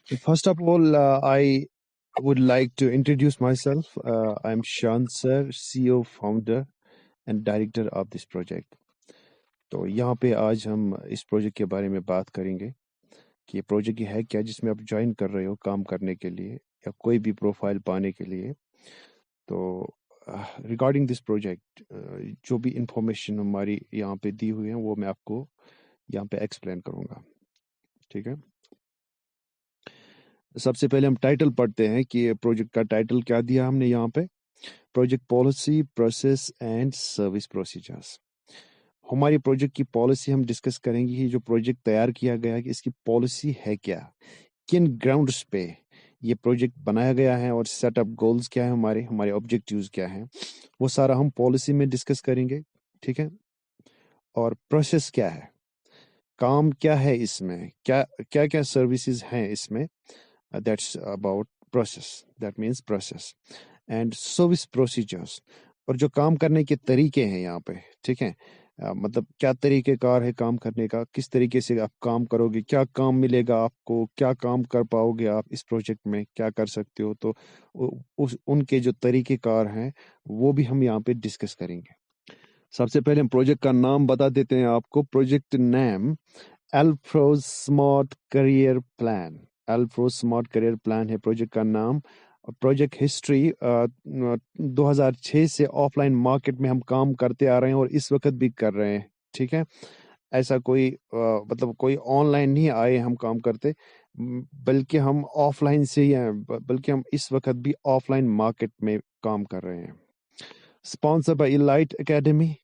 First of all, I would like to introduce myself. I'm Shan Sir, CEO, founder and director of this project. तो यहाँ पे आज हम इस project के बारे में बात करेंगे कि ये प्रोजेक्ट है क्या जिसमें आप ज्वाइन कर रहे हो काम करने के लिए या कोई भी प्रोफाइल पाने के लिए। तो रिगार्डिंग दिस प्रोजेक्ट जो भी इंफॉर्मेशन हमारी यहाँ पे दी हुई है वो मैं आपको यहाँ पे एक्सप्लेन करूँगा। ठीक है, सबसे पहले हम टाइटल पढ़ते हैं कि प्रोजेक्ट का टाइटल क्या दिया हमने यहाँ पे, project policy process and service procedures. हमारी प्रोजेक्ट की पॉलिसी हम डिस्कस करेंगे कि जो प्रोजेक्ट तैयार किया गया है कि इसकी पॉलिसी है क्या, किन ग्राउंड्स पे ये प्रोजेक्ट बनाया गया है और सेटअप गोल्स क्या है, हमारे हमारे ऑब्जेक्टिव्स क्या हैं, वो सारा हम पॉलिसी में डिस्कस करेंगे। ठीक है, और प्रोसेस क्या है, काम क्या है इसमें, क्या क्या क्या सर्विसेज हैं इसमें, that's about process, that means process and service procedures. और जो काम करने के तरीके हैं यहाँ पे, ठीक है, मतलब क्या तरीकेकार है काम करने का, किस तरीके से आप काम करोगे, क्या काम मिलेगा आपको, क्या काम कर पाओगे आप इस प्रोजेक्ट में, क्या कर सकते हो। तो उस उनके जो तरीकेकार हैं वो भी हम यहाँ पे डिस्कस करेंगे। सबसे पहले हम प्रोजेक्ट का नाम बता देते हैं आपको। प्रोजेक्ट नेम अल्फ्रोज स्मार्ट करियर प्लान, अल्फ्रोज स्मार्ट करियर प्लान है प्रोजेक्ट का नाम। प्रोजेक्ट हिस्ट्री 2006 से ऑफलाइन मार्केट में हम काम करते आ रहे हैं और इस वक्त भी कर रहे हैं। ठीक है, ऐसा कोई मतलब कोई ऑनलाइन नहीं आए हम काम करते, बल्कि हम ऑफलाइन से ही हैं, बल्कि हम इस वक्त भी ऑफलाइन मार्केट में काम कर रहे हैं। Sponsor by elite academy,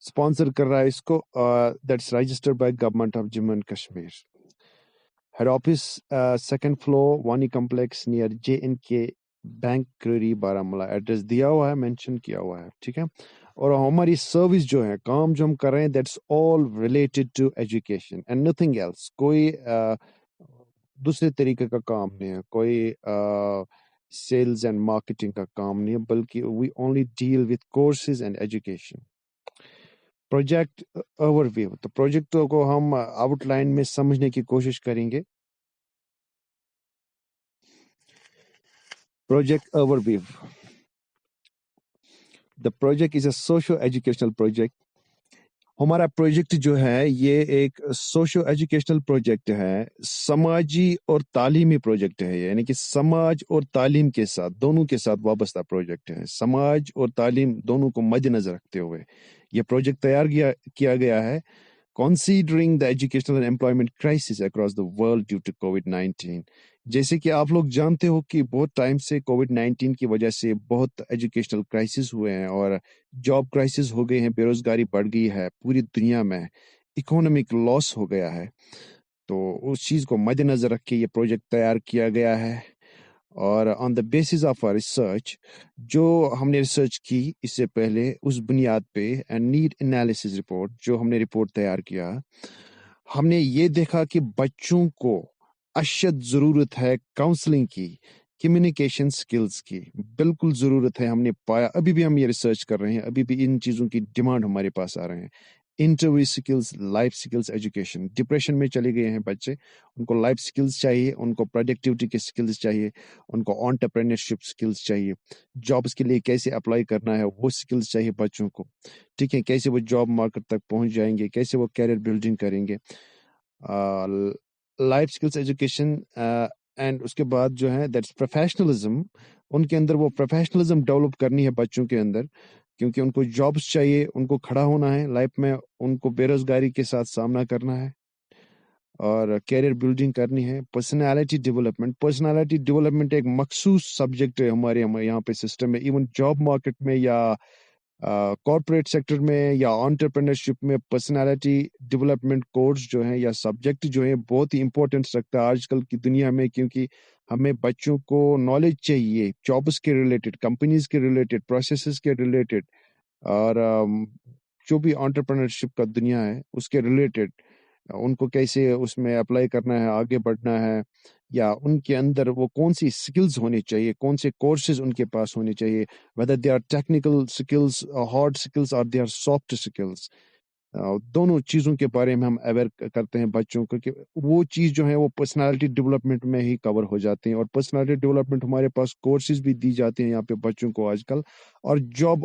sponsor कर रहा है इसको, that's registered by government of Jammu and Kashmir. Head office second floor Wani complex near JNK bank Kreeri Baramulla, address दिया हुआ है, मेंशन किया हुआ है। ठीक है, और हमारी सर्विस जो है, काम जो हम कर रहे हैं, that's all related to education and nothing else. कोई दूसरे तरीके का काम नहीं है, कोई सेल्स एंड मार्केटिंग का काम नहीं है, बल्कि we only deal with courses and education. Project overview, तो प्रोजेक्ट को हम आउटलाइन में समझने की कोशिश करेंगे। Project overview, the project is a socio educational project. हमारा प्रोजेक्ट जो है ये एक सोशो एजुकेशनल प्रोजेक्ट है, समाजी और तालीमी प्रोजेक्ट है, यानी कि समाज और तालीम के साथ, दोनों के साथ वाबस्ता प्रोजेक्ट है। समाज और तालीम दोनों को मद्देनजर रखते हुए ये प्रोजेक्ट तैयार किया गया है, considering the educational and employment crisis across the world due to COVID-19। जैसे कि आप लोग जानते हो कि बहुत टाइम से कोविड-19 की वजह से बहुत एजुकेशनल क्राइसिस हुए हैं और जॉब क्राइसिस हो गए हैं, बेरोजगारी बढ़ गई है पूरी दुनिया में, इकोनॉमिक लॉस हो गया है। तो उस चीज़ को मद्देनजर रख के ये प्रोजेक्ट तैयार किया गया है। और on the basis of our research, जो हमने रिसर्च की इससे पहले, उस बुनियाद पे एंड नीड एनालिसिस रिपोर्ट, जो हमने रिपोर्ट तैयार किया, हमने ये देखा कि बच्चों को अशद ज़रूरत है काउंसलिंग की, कम्युनिकेशन स्किल्स की बिल्कुल ज़रूरत है। हमने पाया, अभी भी हम ये रिसर्च कर रहे हैं, अभी भी इन चीज़ों की डिमांड हमारे पास आ रहे हैं। Interview skills, life skills, education. Depression में चले गए हैं बच्चे, उनको लाइफ स्किल्स चाहिए, उनको प्रोडक्टिविटी के स्किल्स चाहिए, उनको एंटरप्रेन्योरशिप स्किल्स चाहिए, जॉब्स के लिए कैसे अप्लाई करना है वो स्किल्स चाहिए बच्चों को। ठीक है, कैसे वो जॉब मार्केट तक पहुंच जाएंगे, कैसे वो कैरियर बिल्डिंग करेंगे, लाइफ स्किल्स, एजुकेशन। एंड उसके बाद जो है दैट्स प्रोफेशनलिज्म, उनके अंदर वो प्रोफेशनलिज्म डेवलप करनी है बच्चों के अंदर, क्योंकि उनको जॉब्स चाहिए, उनको खड़ा होना है लाइफ में, उनको बेरोजगारी के साथ सामना करना है और कैरियर बिल्डिंग करनी है। पर्सनालिटी डेवलपमेंट, पर्सनालिटी डेवलपमेंट एक मखसूस सब्जेक्ट है हमारे यहाँ पे सिस्टम में। इवन जॉब मार्केट में या कॉर्पोरेट सेक्टर में या एंटरप्रेन्योरशिप में पर्सनालिटी डेवलपमेंट कोर्स जो है या सब्जेक्ट जो है बहुत ही इंपॉर्टेंस रखता है आजकल की दुनिया में, क्योंकि हमें बच्चों को नॉलेज चाहिए जॉब्स के रिलेटेड, कंपनीज के रिलेटेड, प्रोसेसेस के रिलेटेड, और जो भी एंटरप्रेन्योरशिप का दुनिया है उसके रिलेटेड, उनको कैसे उसमें अप्लाई करना है, आगे बढ़ना है, या उनके अंदर वो कौन सी स्किल्स होनी चाहिए, कौन से कोर्सेज उनके पास होने चाहिए, whether they are technical skills or hard skills or they are soft skills। दोनों चीज़ों के बारे में हम अवेयर करते हैं बच्चों को कि वो चीज़ जो है वो पर्सनालिटी डेवलपमेंट में ही कवर हो जाती हैं। और पर्सनालिटी डेवलपमेंट हमारे पास कोर्सेज भी दी जाती हैं यहाँ पे बच्चों को आजकल। और जॉब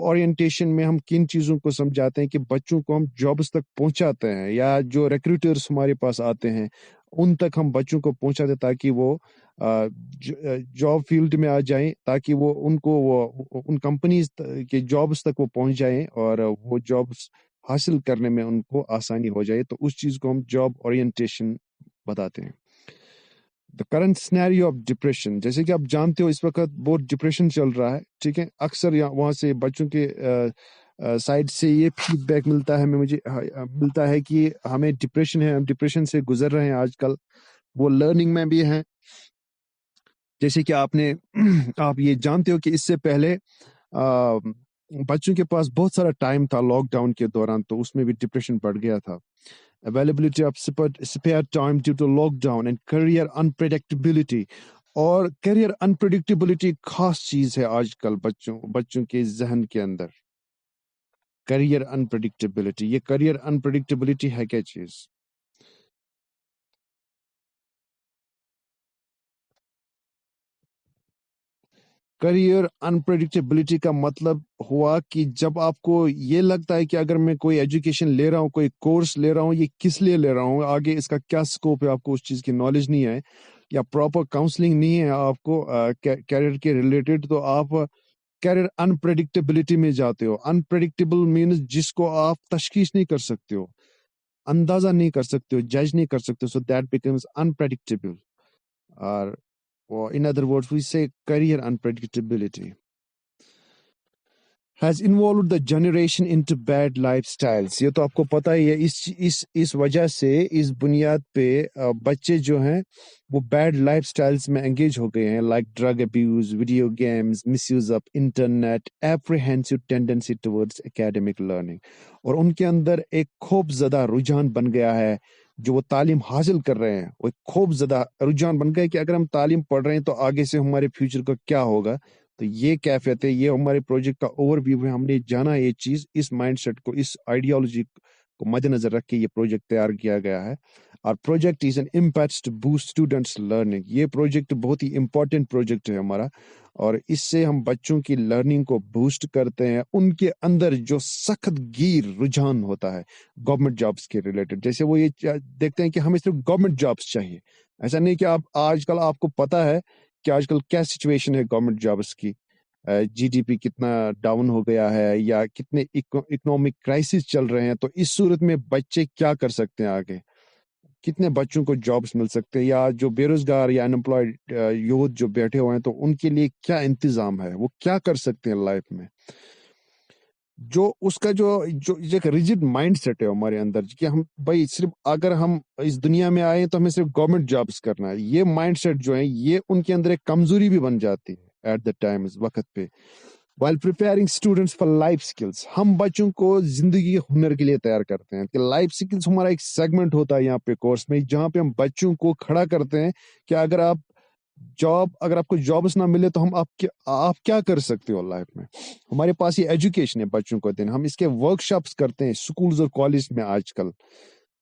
ओरिएंटेशन में हम किन चीज़ों को समझाते हैं कि बच्चों को हम जॉब्स तक पहुंचाते हैं, या जो रिक्रूटर्स हमारे पास आते हैं उन तक हम बच्चों को पहुंचाते हैं ताकि वो जॉब फील्ड में आ जाएं, ताकि वो उन कंपनीज के जॉब्स तक वो पहुंच जाएं और वो जॉब्स हासिल करने में उनको आसानी हो जाए। तो उस चीज को हम जॉब ओरिएंटेशन बताते हैं। The current scenario of depression, जैसे कि आप जानते हो इस वक्त बहुत डिप्रेशन चल रहा है, ठीक है। अक्सर वहां से बच्चों के साइड से ये फीडबैक मिलता है, मुझे मिलता है कि हमें डिप्रेशन है, हम डिप्रेशन से गुजर रहे हैं आजकल। वो लर्निंग में भी हैं, जैसे कि आप ये जानते हो कि इससे पहले बच्चों के पास बहुत सारा टाइम था लॉकडाउन के दौरान, तो उसमें भी डिप्रेशन बढ़ गया था। Availability of spare time due to lockdown and career unpredictability. और करियर अनप्रेडिक्टेबिलिटी खास चीज है आजकल बच्चों के जहन के अंदर। करियर अनप्रेडिक्टेबिलिटी, ये करियर अनप्रेडिक्टेबिलिटी है क्या चीज? करियर अनप्रेडिक्टेबिलिटी का मतलब हुआ कि जब आपको ये लगता है कि अगर मैं कोई एजुकेशन ले रहा हूँ, कोई कोर्स ले रहा हूँ, ये किस लिए ले रहा हूँ, आगे इसका क्या स्कोप है, आपको उस चीज की नॉलेज नहीं है या प्रॉपर काउंसलिंग नहीं है आपको कैरियर के रिलेटेड, तो आप कैरियर अनप्रेडिक्टेबिलिटी में जाते हो। अनप्रेडिक्टेबल मीन्स जिसको आप तशखीस नहीं कर सकते हो, अंदाजा नहीं कर सकते हो, जज नहीं कर सकते हो, so that becomes unpredictable. or in other words we say career unpredictability has involved the generation into bad lifestyles। ये तो आपको पता ही है। इस वजह से, इस बुनियाद पे बच्चे जो हैं वो बैड लाइफस्टाइल्स में एंगेज हो गए हैं, like drug abuse, video games, misuse of internet, apprehensive tendency towards academic learning. और उनके अंदर एक खौफजदा रुझान बन गया है। जो वो तालीम हासिल कर रहे हैं वो एक खौफजदा रुझान बन गया है कि अगर हम तालीम पढ़ रहे हैं तो आगे से हमारे फ्यूचर का क्या होगा। तो ये कैफियत है, ये हमारे प्रोजेक्ट का ओवरव्यू है। हमने जाना ये चीज, इस माइंडसेट को, इस आइडियोलॉजी को मद्देनजर रख के ये प्रोजेक्ट तैयार किया गया है। और project is an impact to boost students learning. ये प्रोजेक्ट बहुत ही इंपॉर्टेंट प्रोजेक्ट है हमारा, और इससे हम बच्चों की लर्निंग को बूस्ट करते हैं। उनके अंदर जो सख्त गिर रुझान होता है गवर्नमेंट जॉब्स के रिलेटेड, जैसे वो ये देखते हैं कि हमें सिर्फ गवर्नमेंट जॉब्स चाहिए। ऐसा नहीं कि आप आजकल, आपको पता है कि आजकल क्या सिचुएशन है गवर्नमेंट जॉब्स की। जीडीपी कितना डाउन हो गया है, या कितने इकोनॉमिक क्राइसिस चल रहे हैं। तो इस सूरत में बच्चे क्या कर सकते हैं आगे, कितने बच्चों को जॉब्स मिल सकते हैं, या जो बेरोजगार या अनएम्प्लॉयड यूथ जो बैठे हुए हैं, तो उनके लिए क्या इंतजाम है, वो क्या कर सकते हैं लाइफ में। जो उसका जो जो एक रिजिड माइंड सेट है हमारे अंदर कि हम भाई सिर्फ अगर हम इस दुनिया में आए तो हमें सिर्फ गवर्नमेंट जॉब्स करना है, ये माइंड सेट जो है ये उनके अंदर एक कमजोरी भी बन जाती है एट द टाइम, इस वक्त पे। While preparing students for life skills, हम बच्चों को जिंदगी के हुनर के लिए तैयार करते हैं। कि लाइफ स्किल्स हमारा एक सेगमेंट होता है यहाँ पे कोर्स में, जहाँ पे हम बच्चों को खड़ा करते हैं कि अगर आपको जॉब्स ना मिले तो आप क्या कर सकते हो लाइफ में। हमारे पास ये एजुकेशन है बच्चों को देना, हम इसके वर्कशॉप्स करते हैं स्कूल्स और कॉलेज में आजकल।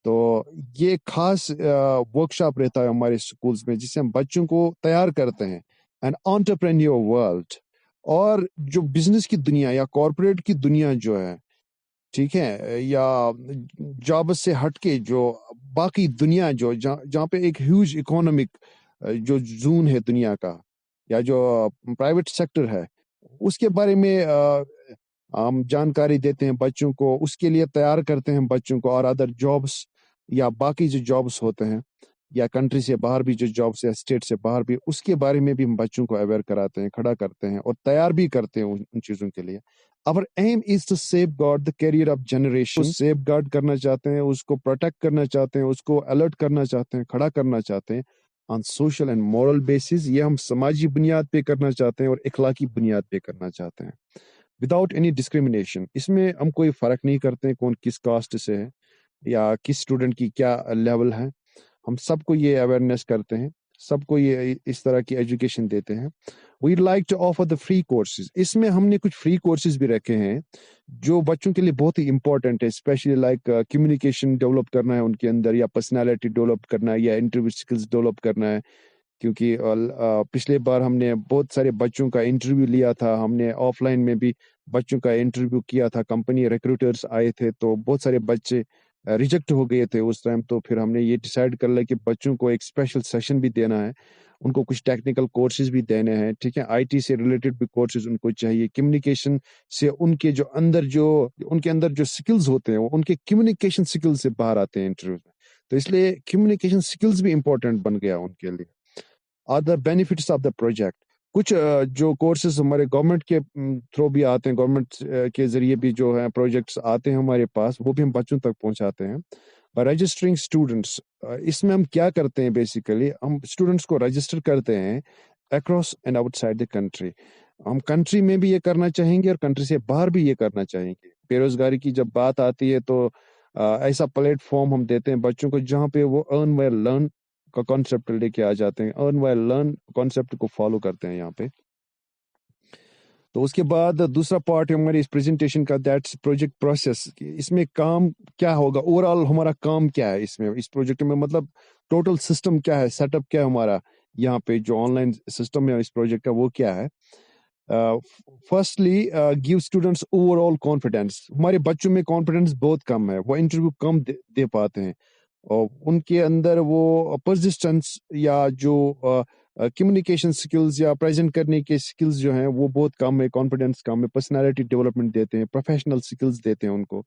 तो ये खास वर्कशॉप रहता है हमारे स्कूल्स में, जिससे हम बच्चों को तैयार करते हैं एन एंटरप्रेन्योर वर्ल्ड। और जो बिजनेस की दुनिया या कॉर्पोरेट की दुनिया जो है, ठीक है, या जॉब से हटके जो बाकी दुनिया जो जहाँ पे एक ह्यूज इकोनॉमिक जो जून है दुनिया का, या जो प्राइवेट सेक्टर है, उसके बारे में हम जानकारी देते हैं बच्चों को, उसके लिए तैयार करते हैं बच्चों को। और अदर जॉब्स या बाकी जो जॉब्स होते हैं, या कंट्री से बाहर भी जो जॉब्स या स्टेट से बाहर भी, उसके बारे में भी हम बच्चों को अवेयर कराते हैं, खड़ा करते हैं और तैयार भी करते हैं उन चीजों के लिए। Our aim is to safeguard the career of generation। safeguard करना चाहते हैं, उसको प्रोटेक्ट करना चाहते हैं, उसको अलर्ट करना चाहते हैं, खड़ा करना चाहते हैं on social and moral basis. ये हम समाजी बुनियाद पे करना चाहते हैं और इखलाकी बुनियाद पे करना चाहते हैं, विदाउट एनी डिस्क्रिमिनेशन। इसमें हम कोई फर्क नहीं करते हैं कौन किस कास्ट से है या किस स्टूडेंट की क्या लेवल है। हम सबको ये अवेयरनेस करते हैं, सबको ये इस तरह की एजुकेशन देते हैं। We like to offer the free courses. इसमें हमने कुछ फ्री कोर्सेज भी रखे हैं जो बच्चों के लिए बहुत ही इंपॉर्टेंट है, स्पेशली लाइक कम्युनिकेशन डेवलप करना है उनके अंदर, या पर्सनालिटी डेवलप करना है, या इंटरव्यू स्किल्स डेवलप करना है। क्योंकि पिछले बार हमने बहुत सारे बच्चों का इंटरव्यू लिया था, हमने ऑफलाइन में भी बच्चों का इंटरव्यू किया था, कंपनी रिक्रूटर्स आए थे, तो बहुत सारे बच्चे रिजेक्ट हो गए थे उस टाइम। तो फिर हमने ये डिसाइड कर लिया कि बच्चों को एक स्पेशल सेशन भी देना है, उनको कुछ टेक्निकल कोर्सेज भी देने हैं, ठीक है। आईटी से रिलेटेड भी कोर्सेज उनको चाहिए, कम्युनिकेशन से उनके उनके अंदर जो स्किल्स होते हैं वो उनके कम्युनिकेशन स्किल्स से बाहर आते हैं इंटरव्यू में। तो इसलिए कम्युनिकेशन स्किल्स भी इंपॉर्टेंट बन गया उनके लिए। Other benefits of the project, कुछ जो कोर्सेज हमारे गवर्नमेंट के थ्रू भी आते हैं, गवर्नमेंट के जरिए भी जो है प्रोजेक्ट्स आते हैं हमारे पास, वो भी हम बच्चों तक पहुंचाते हैं। रजिस्टरिंग स्टूडेंट्स, इसमें हम क्या करते हैं, बेसिकली हम स्टूडेंट्स को रजिस्टर करते हैं across and outside the country. हम कंट्री में भी ये करना चाहेंगे और कंट्री से बाहर भी ये करना चाहेंगे। बेरोजगारी की जब बात आती है तो ऐसा प्लेटफॉर्म हम देते हैं बच्चों को जहाँ पे वो अर्न व्हाइल लर्न का कॉन्सेप्ट लेके आ जाते हैं, अर्न व्हाइल लर्न कॉन्सेप्ट को फॉलो करते हैं यहाँ पे। तो उसके बाद दूसरा पार्ट है हमारी इस प्रेजेंटेशन का, दैट्स प्रोजेक्ट प्रोसेस। इसमें काम क्या होगा, ओवरऑल हमारा काम क्या है इसमें, इस प्रोजेक्ट में, मतलब टोटल सिस्टम क्या है, सेटअप क्या है हमारा यहाँ पे, जो ऑनलाइन सिस्टम है इस प्रोजेक्ट का वो क्या है। Firstly give students overall confidence. हमारे बच्चों में कॉन्फिडेंस बहुत कम है, वो इंटरव्यू कम दे पाते हैं, और उनके अंदर वो परसिस्टेंस या जो कम्युनिकेशन स्किल्स या प्रेजेंट करने के स्किल्स जो हैं वो बहुत कम है, कॉन्फिडेंस कम है। पर्सनालिटी डेवलपमेंट देते हैं, प्रोफेशनल स्किल्स देते हैं उनको।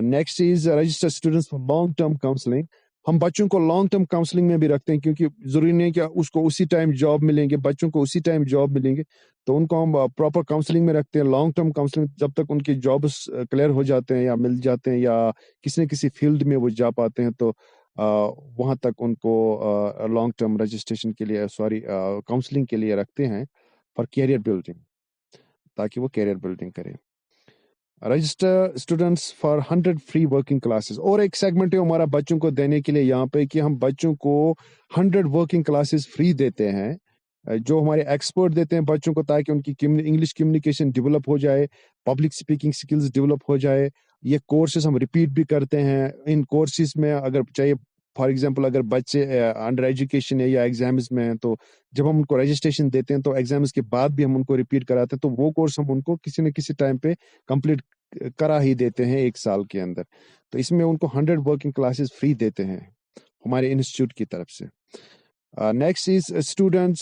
Next is register students for long term counselling. हम बच्चों को लॉन्ग टर्म काउंसलिंग में भी रखते हैं, क्योंकि जरूरी नहीं कि उसको उसी टाइम जॉब मिलेंगे, बच्चों को उसी टाइम जॉब मिलेंगे, तो उनको हम प्रॉपर काउंसलिंग में रखते हैं, लॉन्ग टर्म काउंसलिंग, जब तक उनके जॉब्स क्लियर हो जाते हैं या मिल जाते हैं या किसी न किसी फील्ड में वो जा पाते हैं, तो वहां तक उनको लॉन्ग टर्म रजिस्ट्रेशन के लिए, सॉरी, काउंसलिंग के लिए रखते हैं फॉर कैरियर बिल्डिंग, ताकि वो कैरियर बिल्डिंग करें। Register students for 100 free working classes. और एक सेगमेंट है हमारा बच्चों को देने के लिए यहाँ पे कि हम बच्चों को 100 वर्किंग क्लासेस फ्री देते हैं, जो हमारे एक्सपर्ट देते हैं बच्चों को, ताकि उनकी इंग्लिश कम्युनिकेशन डेवलप हो जाए, पब्लिक स्पीकिंग स्किल्स डेवलप हो जाए। ये कोर्सेज हम रिपीट भी करते हैं। इन कोर्सेज में अगर चाहिए, फॉर एग्जांपल अगर बच्चे अंडर एजुकेशन है या एग्जाम्स में हैं, तो जब हम उनको रजिस्ट्रेशन देते हैं तो एग्जाम्स के बाद भी हम उनको रिपीट कराते हैं, तो वो कोर्स हम उनको किसी न किसी टाइम पे कंप्लीट करा ही देते हैं 1 साल के अंदर। तो इसमें उनको 100 वर्किंग क्लासेस फ्री देते हैं हमारे इंस्टीट्यूट की तरफ से। Next is students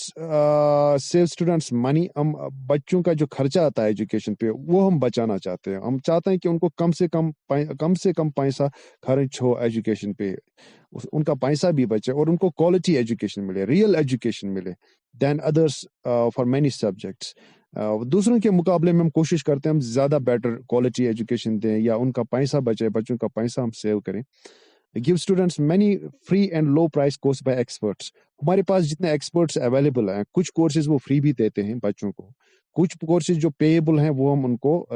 save students money. हम बच्चों का जो खर्चा आता है एजुकेशन पे वो हम बचाना चाहते हैं। हम चाहते हैं कि उनको कम से कम पैसा खर्च हो एजुकेशन पे, उनका पैसा भी बचे और उनको क्वालिटी एजुकेशन मिले, रियल एजुकेशन मिले than others for many subjects. दूसरों के मुकाबले में हम कोशिश करते हैं हम ज्यादा बेटर क्वालिटी एजुकेशन दें या उनका पैसा बचे, बच्चों का पैसा हम सेव करें। Give students many free and low price course buy experts. हमारे पास जितने एक्सपर्ट्स अवेलेबल हैं, कुछ कोर्सेज वो फ्री भी देते हैं बच्चों को, कुछ कोर्सेज जो पेएबल हैं वो हम उनको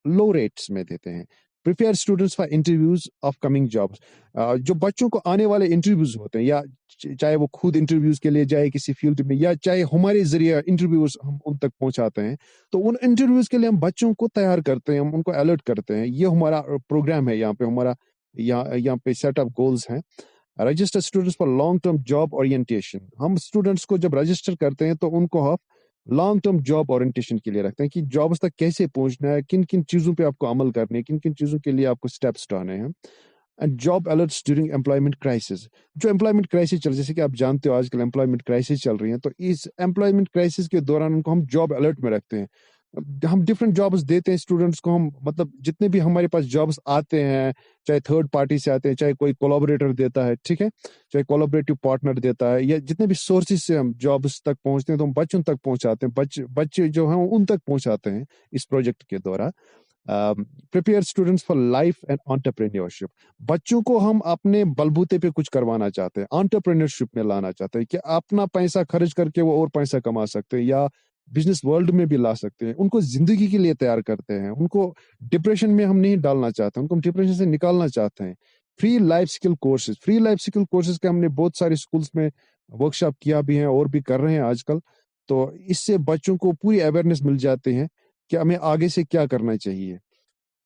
लो रेट्स में देते हैं। Prepare students for interviews of coming jobs. जो बच्चों को आने वाले इंटरव्यूज होते हैं, या चाहे वो खुद इंटरव्यूज के लिए जाए किसी फील्ड में, या चाहे हमारे जरिए इंटरव्यूज हम उन तक पहुंचाते हैं, तो उन इंटरव्यूज के लिए हम बच्चों को तैयार करते हैं, हम उनको अलर्ट करते हैं। ये हमारा प्रोग्राम है, यहाँ पे हमारा यहाँ पे सेटअप गोल्स हैं। Register students for long term job orientation. हम स्टूडेंट्स को जब रजिस्टर करते हैं तो उनको हम लॉन्ग टर्म जॉब ओरिएंटेशन के लिए रखते हैं कि जॉब्स तक कैसे पहुंचना है, किन किन चीजों पे आपको अमल करने हैं, किन किन चीजों के लिए आपको स्टेप्स उठाने हैं। And job alerts during employment crisis. जो एम्प्लॉयमेंट क्राइसिस चल, जैसे कि आप जानते हो आजकल एम्प्लॉयमेंट क्राइसिस चल रही है, तो इस एम्प्लॉयमेंट क्राइसिस के दौरान उनको हम जॉब अलर्ट में रखते हैं। हम डिफरेंट जॉब्स देते हैं स्टूडेंट्स को, हम मतलब जितने भी हमारे पास जॉब्स आते हैं, चाहे थर्ड पार्टी से आते हैं, चाहे कोई कोलैबोरेटर देता है, ठीक है, चाहे कोलैबोरेटिव पार्टनर देता है, या जितने भी सोर्सेज से हम जॉब्स तक पहुंचते हैं तो हम बच्चों तक पहुंचाते हैं, बच्चे जो हैं उन तक पहुंचाते हैं इस प्रोजेक्ट के द्वारा। Prepare students for life and entrepreneurship. बच्चों को हम अपने बलबूते पे कुछ करवाना चाहते हैं, एंटरप्रेन्योरशिप में लाना चाहते हैं कि अपना पैसा खर्च करके वो और पैसा कमा सकते हैं या बिजनेस वर्ल्ड में भी ला सकते हैं। उनको जिंदगी के लिए तैयार करते हैं, उनको डिप्रेशन में हम नहीं डालना चाहते, उनको हम डिप्रेशन से निकालना चाहते हैं फ्री लाइफ स्किल कोर्सेज के हमने बहुत सारे स्कूल्स में वर्कशॉप किया भी है और भी कर रहे हैं आजकल। तो इससे बच्चों को पूरी अवेयरनेस मिल जाती है कि हमें आगे से क्या करना चाहिए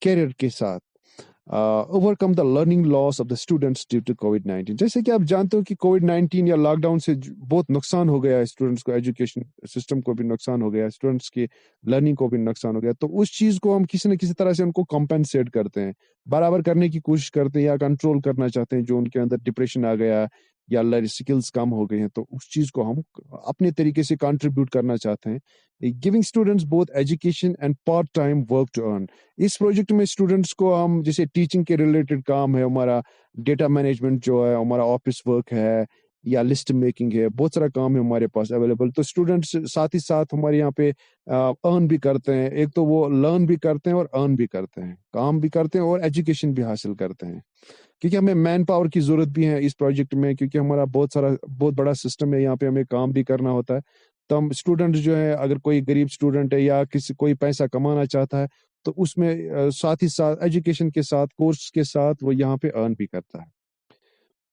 कैरियर के साथ। Overcome the learning loss of the students due to कोविड-19। जैसे कि आप जानते हो कि कोविड-19 या लॉकडाउन से बहुत नुकसान हो गया है स्टूडेंट्स को, एजुकेशन सिस्टम को भी नुकसान हो गया, स्टूडेंट्स की लर्निंग को भी नुकसान हो गया। तो उस चीज़ को हम किसी न किसी तरह से उनको कॉम्पेंसेट करते हैं, बराबर करने की कोशिश करते हैं या कंट्रोल करना चाहते हैं। जो उनके अंदर डिप्रेशन आ गया या स्किल्स कम हो गए हैं, तो उस चीज़ को हम अपने तरीके से कंट्रीब्यूट करना चाहते हैं, giving students both education and part time work to earn. इस प्रोजेक्ट में स्टूडेंट्स को हम जैसे टीचिंग के रिलेटेड काम है, हमारा डेटा मैनेजमेंट जो है, हमारा ऑफिस वर्क है या लिस्ट मेकिंग है, बहुत सारा काम है हमारे पास अवेलेबल। तो स्टूडेंट्स साथ ही साथ हमारे यहाँ पे अर्न भी करते हैं। एक तो वो लर्न भी करते हैं और अर्न भी करते हैं, काम भी करते हैं और एजुकेशन भी हासिल करते हैं। क्योंकि हमें मैन पावर की जरूरत भी है इस प्रोजेक्ट में, क्योंकि हमारा बहुत बड़ा सिस्टम है, यहाँ पे हमें काम भी करना होता है। तो हम स्टूडेंट जो है, अगर कोई गरीब स्टूडेंट है या कोई पैसा कमाना चाहता है, तो उसमें साथ ही साथ एजुकेशन के साथ, कोर्स के साथ वो यहाँ पे अर्न भी करता है।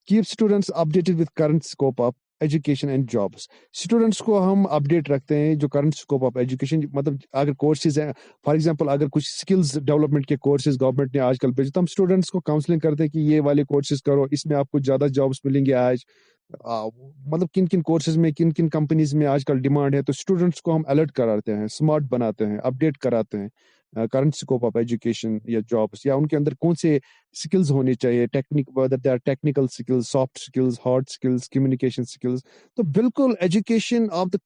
Keep students updated with current scope of education and jobs. Students को हम अपडेट रखते हैं जो करंट स्कोप ऑफ एजुकेशन, मतलब अगर कोर्सेज हैं, फॉर एग्जांपल अगर कुछ स्किल्स डेवलपमेंट के कोर्सेज गवर्नमेंट ने आजकल भेजे, तो हम स्टूडेंट्स को काउंसलिंग करते हैं कि ये वाले कोर्सेज करो, इसमें आपको ज्यादा जॉब्स मिलेंगे आज। मतलब किन किन कोर्सेज में, किन किन कंपनीज में आजकल डिमांड है, तो स्टूडेंट्स को हम अलर्ट कराते हैं, स्मार्ट बनाते हैं, अपडेट कराते हैं करंट स्कोप ऑफ एजुकेशन या जॉब्स, या उनके अंदर कौन से स्किल्स होने चाहिए, whether they are technical skills, soft skills, hard skills, communication skills. तो बिल्कुल एजुकेशन ऑफ द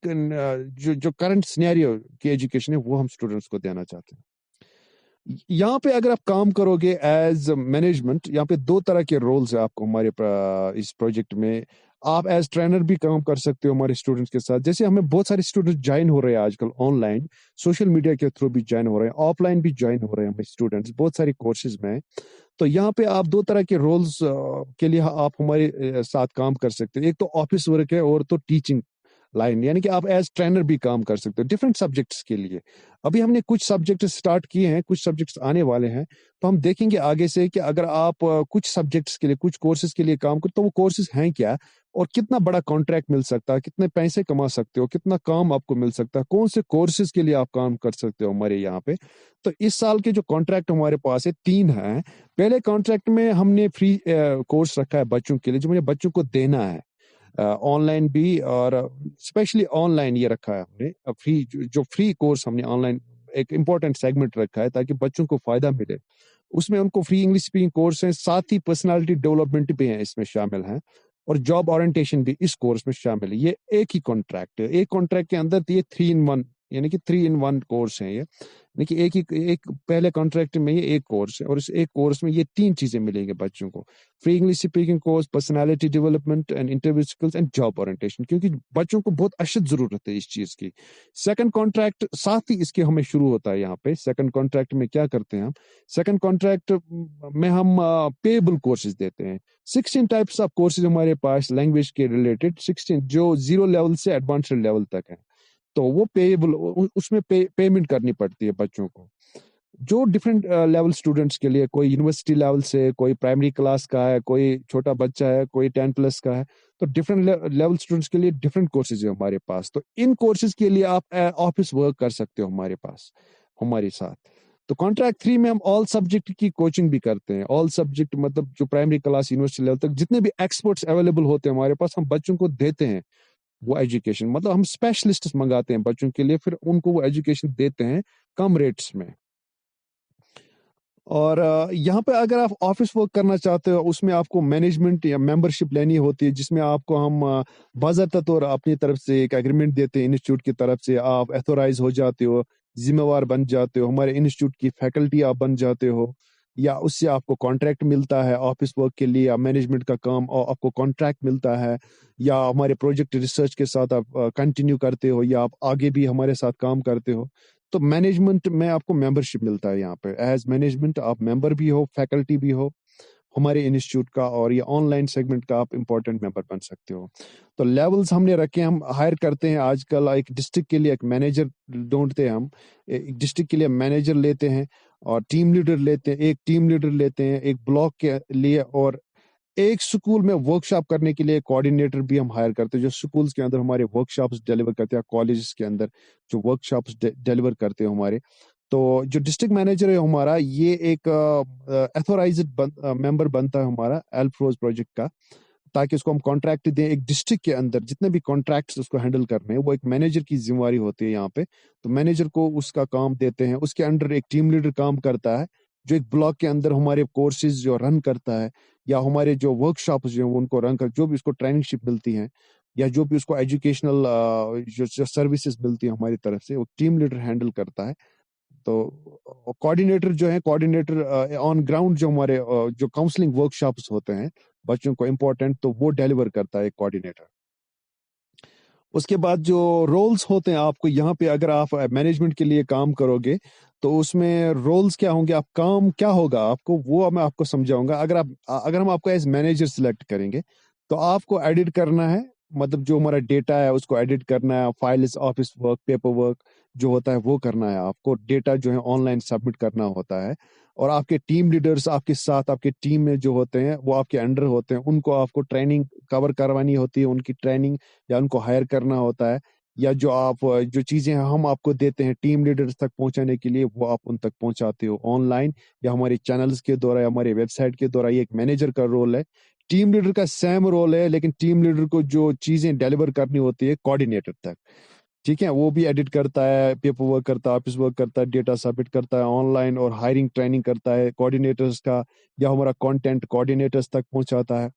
जो करंट सिनेरियो की एजुकेशन है, वो हम स्टूडेंट्स को देना चाहते हैं। यहाँ पे अगर आप काम करोगे एज मैनेजमेंट, यहाँ पे दो तरह के रोल्स है आपको हमारे इस प्रोजेक्ट में। आप एज ट्रेनर भी काम कर सकते हो हमारे स्टूडेंट्स के साथ। जैसे हमें बहुत सारे स्टूडेंट्स ज्वाइन हो रहे हैं आजकल ऑनलाइन, सोशल मीडिया के थ्रू भी ज्वाइन हो रहे हैं, ऑफलाइन भी ज्वाइन हो रहे हैं हमारे स्टूडेंट्स बहुत सारे कोर्सेज में। तो यहाँ पे आप दो तरह के रोल्स के लिए आप हमारे साथ काम कर सकते हो। एक तो ऑफिस वर्क है और तो टीचिंग लाइन, यानी कि आप एज ट्रेनर भी काम कर सकते हो डिफरेंट सब्जेक्ट्स के लिए। अभी हमने कुछ सब्जेक्ट स्टार्ट किए हैं, कुछ सब्जेक्ट्स आने वाले हैं, तो हम देखेंगे आगे से कि अगर आप कुछ सब्जेक्ट्स के लिए, कुछ कोर्सेज के लिए काम करो, तो वो कोर्सेज हैं क्या और कितना बड़ा कॉन्ट्रैक्ट मिल सकता है, कितने पैसे कमा सकते हो, कितना काम आपको मिल सकता है, कौन से कोर्सेज के लिए आप काम कर सकते हो हमारे यहाँ पे। तो इस साल के जो कॉन्ट्रैक्ट हमारे पास है 3 हैं। पहले कॉन्ट्रैक्ट में हमने फ्री कोर्स रखा है बच्चों के लिए, जो मुझे बच्चों को देना है ऑनलाइन भी, और स्पेशली ऑनलाइन ये रखा है हमने फ्री, जो फ्री कोर्स हमने ऑनलाइन एक इम्पोर्टेंट सेगमेंट रखा है ताकि बच्चों को फायदा मिले। उसमें उनको फ्री इंग्लिश स्पीकिंग कोर्स है, साथ ही पर्सनालिटी डेवलपमेंट भी है इसमें शामिल है, और जॉब ओरिएंटेशन भी इस कोर्स में शामिल है। ये एक ही कॉन्ट्रैक्ट है, एक कॉन्ट्रैक्ट के अंदर ये 3 in 1, यानी कि 3 in 1 कोर्स है ये। देखिए एक पहले कॉन्ट्रैक्ट में ये एक कोर्स है, और इस एक कोर्स में ये 3 चीजें मिलेंगे बच्चों को: free English speaking course, personality development and interview skills and job orientation, क्योंकि बच्चों को बहुत अशद जरूरत है इस चीज की। सेकंड कॉन्ट्रैक्ट साथ ही इसके हमें शुरू होता है। यहाँ पे सेकंड कॉन्ट्रैक्ट में क्या करते हैं हम, सेकंड कॉन्ट्रैक्ट में हम पेएबल कोर्सेज देते हैं। 16 टाइप्स ऑफ कोर्सेज हमारे पास लैंग्वेज के रिलेटेड, 16 जो 0 लेवल से एडवांस्ड लेवल तक है। तो वो पेएबल, उसमें पेमेंट करनी पड़ती है बच्चों को। जो डिफरेंट लेवल स्टूडेंट्स के लिए, कोई यूनिवर्सिटी लेवल से, कोई प्राइमरी क्लास का है, कोई छोटा बच्चा है, कोई 10+ का है, तो डिफरेंट लेवल स्टूडेंट्स के लिए डिफरेंट कोर्सेज है हमारे पास। तो इन कोर्सेज के लिए आप ऑफिस वर्क कर सकते हो हमारे पास, हमारे साथ। तो कॉन्ट्रैक्ट 3 में हम ऑल सब्जेक्ट की कोचिंग भी करते हैं। ऑल सब्जेक्ट मतलब जो प्राइमरी क्लास, यूनिवर्सिटी लेवल तक जितने भी एक्सपर्ट्स अवेलेबल होते हैं हमारे पास, हम बच्चों को देते हैं वो एजुकेशन। मतलब हम स्पेशलिस्ट मंगाते हैं बच्चों के लिए, फिर उनको वो एजुकेशन देते हैं कम रेट्स में। और यहाँ पे अगर आप ऑफिस वर्क करना चाहते हो, उसमें आपको मैनेजमेंट या मेंबरशिप लेनी होती है, जिसमें आपको हम बाज़ाब्ता तौर अपनी तरफ से एक एग्रीमेंट देते हैं इंस्टीट्यूट की तरफ से। आप एथोराइज हो जाते हो, जिम्मेवार बन जाते हो, हमारे इंस्टीट्यूट की फैकल्टी आप बन जाते हो, या उससे आपको कॉन्ट्रैक्ट मिलता है ऑफिस वर्क के लिए, या मैनेजमेंट का काम और आपको कॉन्ट्रैक्ट मिलता है, या हमारे प्रोजेक्ट रिसर्च के साथ आप कंटिन्यू करते हो, या आप आगे भी हमारे साथ काम करते हो। तो मैनेजमेंट में आपको मेंबरशिप मिलता है। यहाँ पे एज मैनेजमेंट आप मेंबर भी हो, फैकल्टी भी हो हमारे इंस्टीट्यूट का, और ये ऑनलाइन सेगमेंट का आप इंपॉर्टेंट मेंबर बन सकते हो। तो लेवल्स हमने रखे, हम हायर करते हैं आजकल एक डिस्ट्रिक्ट के लिए एक मैनेजर ढूंढते हैं हम, एक डिस्ट्रिक्ट के लिए मैनेजर लेते हैं, और टीम लीडर लेते हैं, एक टीम लीडर लेते हैं एक ब्लॉक के लिए, और एक स्कूल में वर्कशॉप करने के लिए कोऑर्डिनेटर भी हम हायर करते हैं, जो स्कूल्स के अंदर हमारे वर्कशॉप्स डिलीवर करते हैं, कॉलेजेस के अंदर जो वर्कशॉप्स डिलीवर करते हैं हमारे। तो जो डिस्ट्रिक्ट मैनेजर है हमारा, ये एक अथोराइज्ड मेंबर बनता है हमारा अल्फ्रोज प्रोजेक्ट का, ताकि उसको हम कॉन्ट्रैक्ट दें। एक डिस्ट्रिक्ट के अंदर जितने भी कॉन्ट्रैक्ट्स उसको हैंडल करने हैं, वो एक मैनेजर की जिम्मेवारी होती है यहाँ पे। तो मैनेजर को उसका काम देते हैं, उसके अंडर एक टीम लीडर काम करता है, जो एक ब्लॉक के अंदर हमारे कोर्सेज जो रन करता है, या हमारे जो वर्कशॉप्स जो है वो उनको रन कर, जो भी उसको ट्रेनिंगशिप मिलती है, या जो भी उसको एजुकेशनल जो सर्विसेज मिलती है हमारी तरफ से, वो टीम लीडर हैंडल करता है। तो कोऑर्डिनेटर जो है, कोऑर्डिनेटर ऑन ग्राउंड जो हमारे जो काउंसलिंग वर्कशॉप्स होते हैं बच्चों को इम्पोर्टेंट, तो वो डिलीवर करता है कोऑर्डिनेटर। उसके बाद जो रोल्स होते हैं आपको यहाँ पे, अगर आप मैनेजमेंट के लिए काम करोगे तो उसमें रोल्स क्या होंगे, आप काम क्या होगा आपको, वो मैं आपको समझाऊंगा। अगर हम आपको एज मैनेजर सिलेक्ट करेंगे तो आपको एडिट करना है, मतलब जो हमारा डेटा है उसको एडिट करना है, files, office work, paper work जो होता है वो करना है आपको, डेटा जो है ऑनलाइन सबमिट करना होता है। और आपके टीम लीडर्स आपके साथ, आपके टीम में जो होते हैं वो आपके अंडर होते हैं, उनको आपको ट्रेनिंग कवर करवानी होती है, उनकी ट्रेनिंग, या उनको हायर करना होता है, या जो चीजें हम आपको देते हैं टीम लीडर्स तक पहुंचाने के लिए, वो आप उन तक पहुंचाते हो ऑनलाइन या हमारे चैनल्स के द्वारा या हमारे वेबसाइट के द्वारा। ये एक मैनेजर का रोल है। टीम लीडर का सेम रोल है, लेकिन टीम लीडर को जो चीजें डिलीवर करनी होती है कोऑर्डिनेटर तक, ठीक है, वो भी एडिट करता है, पेपर वर्क करता है, ऑफिस वर्क करता है, डेटा सबमिट करता है ऑनलाइन, और हायरिंग ट्रेनिंग करता है कोऑर्डिनेटर्स का, या हमारा कंटेंट कोऑर्डिनेटर्स तक पहुंचाता है।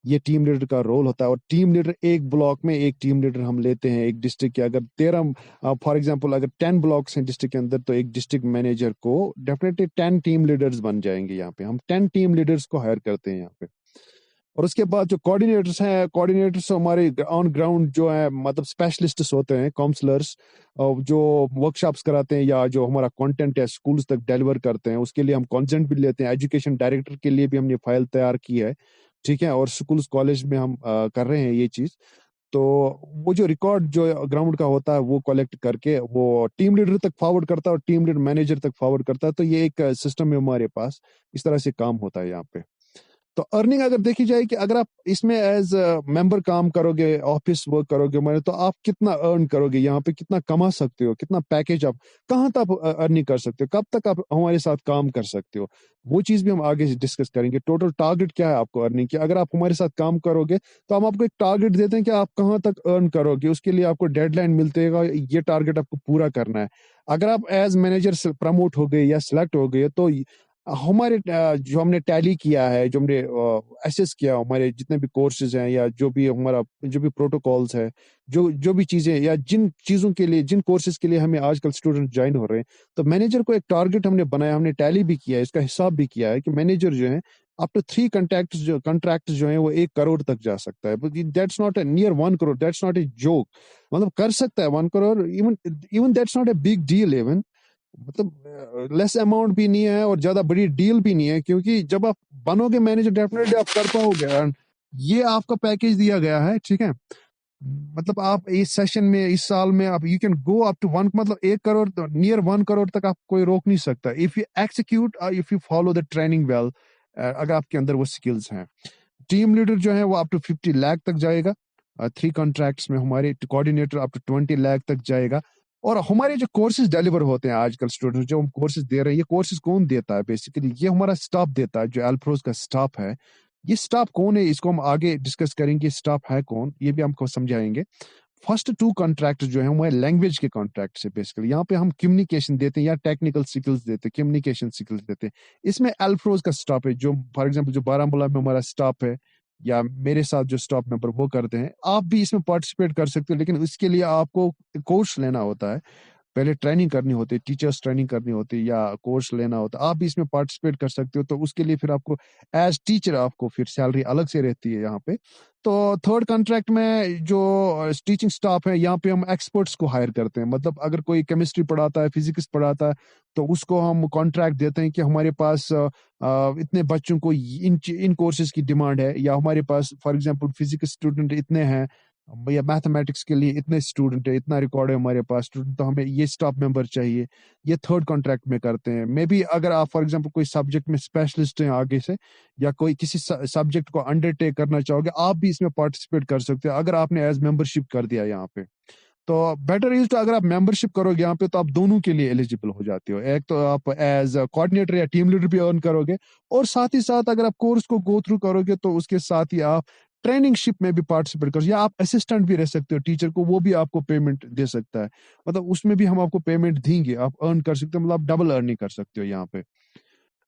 ये टीम लीडर का रोल होता है। और टीम लीडर, एक ब्लॉक में एक टीम लीडर हम लेते हैं। एक डिस्ट्रिक्ट के अगर 13 फॉर एग्जांपल अगर 10 ब्लॉक्स हैं डिस्ट्रिक्ट के अंदर, तो एक डिस्ट्रिक्ट मैनेजर को डेफिनेटली 10 टीम लीडर्स बन जाएंगे। यहाँ पे हम 10 टीम लीडर्स को हायर करते हैं यहाँ पे। और उसके बाद जो कोऑर्डिनेटर्स हैं, कोऑर्डिनेटर्स हमारे ऑन ग्राउंड जो है, मतलब स्पेशलिस्ट्स होते हैं, काउंसलर्स, जो वर्कशॉप्स कराते हैं या जो हमारा कंटेंट है स्कूल्स तक डिलीवर करते हैं, उसके लिए हम कंसेंट भी लेते हैं। एजुकेशन डायरेक्टर के लिए भी हमने फाइल तैयार की है, ठीक है, और स्कूल्स कॉलेज में हम कर रहे हैं ये चीज। तो वो जो रिकॉर्ड जो ग्राउंड का होता है वो कलेक्ट करके वो टीम लीडर तक फॉरवर्ड करता है, और टीम लीडर मैनेजर तक फॉरवर्ड करता है। तो ये एक सिस्टम है हमारे पास, इस तरह से काम होता है यहाँ पे। तो अर्निंग अगर देखी जाए कि अगर आप इसमें एज मेंबर काम करोगे, ऑफिस वर्क करोगे हमारे, तो आप कितना अर्न करोगे, यहाँ पे कितना कमा सकते हो, कितना पैकेज आप, कहाँ तक अर्निंग कर सकते हो, कब तक आप हमारे साथ काम कर सकते हो, वो चीज भी हम आगे डिस्कस करेंगे। टोटल टारगेट क्या है आपको अर्निंग की, अगर आप हमारे साथ काम करोगे तो हम आपको एक टारगेट देते हैं कि आप कहाँ तक अर्न करोगे, उसके लिए आपको डेडलाइन मिलते हैं, ये टारगेट आपको पूरा करना है। अगर आप एज मैनेजर प्रमोट हो गए या सिलेक्ट हो गए, तो हमारे जो हमने टैली किया है, जो हमने एसेस किया, हमारे जितने भी कोर्सेज हैं या जो भी हमारा जो भी प्रोटोकॉल्स है, जो भी चीजें या जिन चीजों के लिए, जिन कोर्सेज के लिए हमें आजकल स्टूडेंट ज्वाइन हो रहे हैं, तो मैनेजर को एक टारगेट हमने बनाया, हमने टैली भी किया है, इसका हिसाब भी किया है कि मैनेजर जो है अप टू 3 कॉन्ट्रैक्ट जो है वो 1 करोड़ तक जा सकता है। That's not a near 1 crore, that's not a joke, मतलब कर सकता है 1 crore, even even that's not a big deal even, मतलब लेस अमाउंट भी नहीं है और ज्यादा बड़ी डील भी नहीं है, क्योंकि जब आप बनोगे मैनेजर डेफिनेटली आप कर पाओगे। And ये आपका पैकेज दिया गया है, ठीक है, मतलब आप इस सेशन में, इस साल में आप you can go up to 1, मतलब 1 करोड़, नियर 1 करोड़ तक आप कोई रोक नहीं सकता, if you execute, if you follow the training well, अगर आपके अंदर वो स्किल्स हैं। टीम लीडर जो है वो अप टू 50 लाख तक जाएगा, 3 कॉन्ट्रैक्ट्स में। हमारे कोऑर्डिनेटर अप टू 20 लाख तक जाएगा। और हमारे जो कोर्सेज डिलीवर होते हैं आजकल स्टूडेंट जो हम कोर्सेज दे रहे हैं, ये कोर्सेज कौन देता है, बेसिकली ये हमारा स्टाफ देता है, जो अल्फ्रोज का स्टाफ है। ये स्टाफ कौन है, इसको हम आगे डिस्कस करेंगे, स्टाफ है कौन, ये भी हमको समझाएंगे। फर्स्ट 2 कॉन्ट्रैक्ट जो है हमारे लैंग्वेज के कॉन्ट्रैक्ट से, बेसिकली यहाँ पे हम कम्युनिकेशन देते हैं या टेक्निकल स्किल्स देते हैं, कम्युनिकेशन स्किल्स देते हैं। इसमें अल्फ्रोज का स्टाफ है, जो फॉर एग्जांपल जो बारामूला में हमारा स्टाफ है, या मेरे साथ जो स्टाफ मेंबर वो करते हैं, आप भी इसमें पार्टिसिपेट कर सकते हो, लेकिन इसके लिए आपको कोर्स लेना होता है, पहले ट्रेनिंग करनी होती है, टीचर्स ट्रेनिंग करनी होती है या कोर्स लेना होता है। आप भी इसमें पार्टिसिपेट कर सकते हो, तो उसके लिए फिर आपको एज टीचर आपको फिर सैलरी अलग से रहती है यहाँ पे। तो 3rd कॉन्ट्रैक्ट में जो टीचिंग स्टाफ है, यहाँ पे हम एक्सपर्ट्स को हायर करते हैं, मतलब अगर कोई केमिस्ट्री पढ़ाता है, फिजिक्स पढ़ाता है, तो उसको हम कॉन्ट्रैक्ट देते हैं कि हमारे पास इतने बच्चों को इन कोर्सेज की डिमांड है, या हमारे पास फॉर एग्जांपल फिजिक्स स्टूडेंट इतने हैं, भैया मैथमेटिक्स के लिए इतने स्टूडेंट है, इतना रिकॉर्ड है हमारे पास स्टूडेंट, तो हमें ये स्टाफ मेंबर चाहिए, ये थर्ड कॉन्ट्रैक्ट में करते हैं। मे बी अगर आप फॉर एग्जांपल कोई सब्जेक्ट में स्पेशलिस्ट हैं आगे से, या कोई किसी सब्जेक्ट को अंडरटेक करना चाहोगे, आप भी इसमें पार्टिसिपेट कर सकते हो अगर आपने एज मेंबरशिप कर दिया यहाँ पे। तो बेटर इज, तो अगर आप मेंबरशिप करोगे यहाँ पे तो आप दोनों के लिए एलिजिबल हो जाते हो। एक तो आप एज कोऑर्डिनेटर या टीम लीडर भी अर्न करोगे, और साथ ही साथ अगर आप कोर्स को गो थ्रू करोगे तो उसके साथ ही आप ट्रेनिंगशिप में भी पार्टिसिपेट करो, या आप असिस्टेंट भी रह सकते हो टीचर को, वो भी आपको पेमेंट दे सकता है। मतलब उसमें भी हम आपको पेमेंट देंगे, आप अर्न कर सकते हो, मतलब आप डबल अर्निंग कर सकते हो यहाँ पे।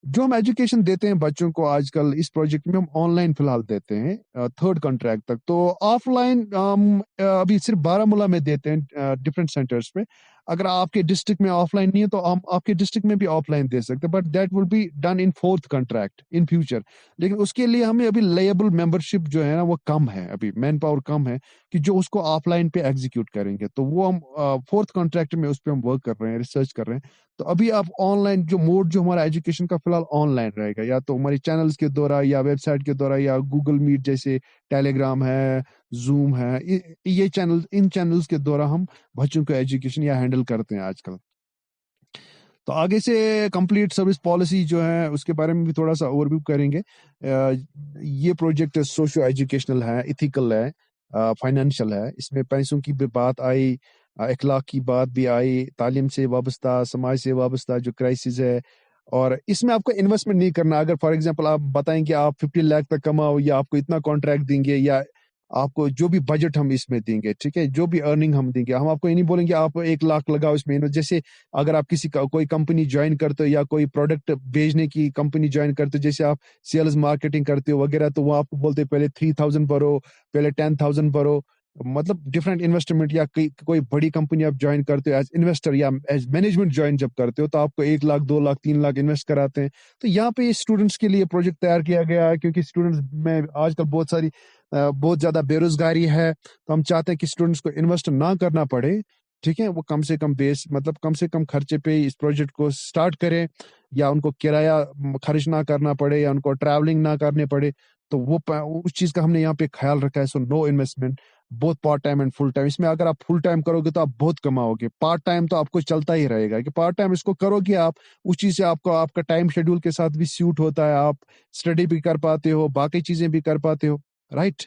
जो हम एजुकेशन देते हैं बच्चों को आजकल इस प्रोजेक्ट में, हम ऑनलाइन फिलहाल देते हैं थर्ड कॉन्ट्रैक्ट तक। तो ऑफलाइन हम अभी सिर्फ बारामूला में देते हैं डिफरेंट सेंटर्स पे। अगर आपके डिस्ट्रिक्ट में ऑफलाइन नहीं है तो हम आपके डिस्ट्रिक्ट में भी ऑफलाइन दे सकते हैं, but that will be done in fourth contract in future. लेकिन उसके लिए हमें अभी लेबल मेंबरशिप जो है ना वो कम है, अभी मैन पावर कम है कि जो उसको ऑफलाइन पे एग्जीक्यूट करेंगे। तो वो हम फोर्थ कॉन्ट्रैक्ट में उस पर हम वर्क कर रहे हैं, रिसर्च कर रहे हैं। तो अभी आप ऑनलाइन जो मोड जो हमारा एजुकेशन का फिलहाल ऑनलाइन रहेगा, या तो हमारी चैनल्स के द्वारा या वेबसाइट के द्वारा या गूगल मीट जैसे, टेलीग्राम है, जूम है, ये चैनल, इन चैनल्स के द्वारा हम बच्चों को एजुकेशन या हैंडल करते हैं आजकल। तो आगे से कंप्लीट सर्विस पॉलिसी जो है उसके बारे में भी थोड़ा सा ओवरव्यू करेंगे। ये प्रोजेक्ट सोशो एजुकेशनल है, इथिकल है, फाइनेंशियल है। इसमें पैसों की भी बात आई, इखलाक की बात भी आई, तालीम से वाबस्ता, समाज से वाबस्ता जो क्राइसिस है। और इसमें आपको इन्वेस्टमेंट नहीं करना। अगर फॉर एग्जांपल आप बताएं कि आप 50 लाख तक कमाओ, या आपको इतना कॉन्ट्रैक्ट देंगे, या आपको जो भी बजट हम इसमें देंगे, ठीक है, जो भी अर्निंग हम देंगे, हम आपको ये नहीं बोलेंगे आप 1 लाख लगाओ इसमें। जैसे अगर आप किसी का कोई कंपनी ज्वाइन करते हो या कोई प्रोडक्ट भेजने की कंपनी ज्वाइन करते हो, जैसे आप सेल्स मार्केटिंग करते हो वगैरह, तो वो आपको बोलते हैं पहले 3,000 भरो, पहले 10,000 भरो। मतलब डिफरेंट इन्वेस्टमेंट, या कोई बड़ी कंपनी आप ज्वाइन करते हो एज इन्वेस्टर या एज मैनेजमेंट ज्वाइन जब करते हो, तो आपको 1 लाख, 2 लाख, 3 लाख इन्वेस्ट कराते हैं। तो यहाँ पे स्टूडेंट्स के लिए प्रोजेक्ट तैयार किया गया है, क्योंकि स्टूडेंट्स में आजकल बहुत ज्यादा बेरोजगारी है। तो हम चाहते हैं कि स्टूडेंट्स को इन्वेस्ट ना करना पड़े, ठीक है, वो कम से कम बेस, मतलब कम से कम खर्चे पे इस प्रोजेक्ट को स्टार्ट करें, या उनको किराया खर्च ना करना पड़े, या उनको ट्रैवलिंग ना करने पड़े। तो उस चीज का हमने यहाँ पे ख्याल रखा है। So no investment, both part time and full time. इसमें अगर आप फुल टाइम करोगे तो आप बहुत कमाओगे, पार्ट टाइम तो आपको चलता ही रहेगा। कि पार्ट टाइम इसको करोगे आप, उस चीज से आपको आपका टाइम शेड्यूल के साथ भी सूट होता है, आप स्टडी भी कर पाते हो, बाकी चीजें भी कर पाते हो, राइट।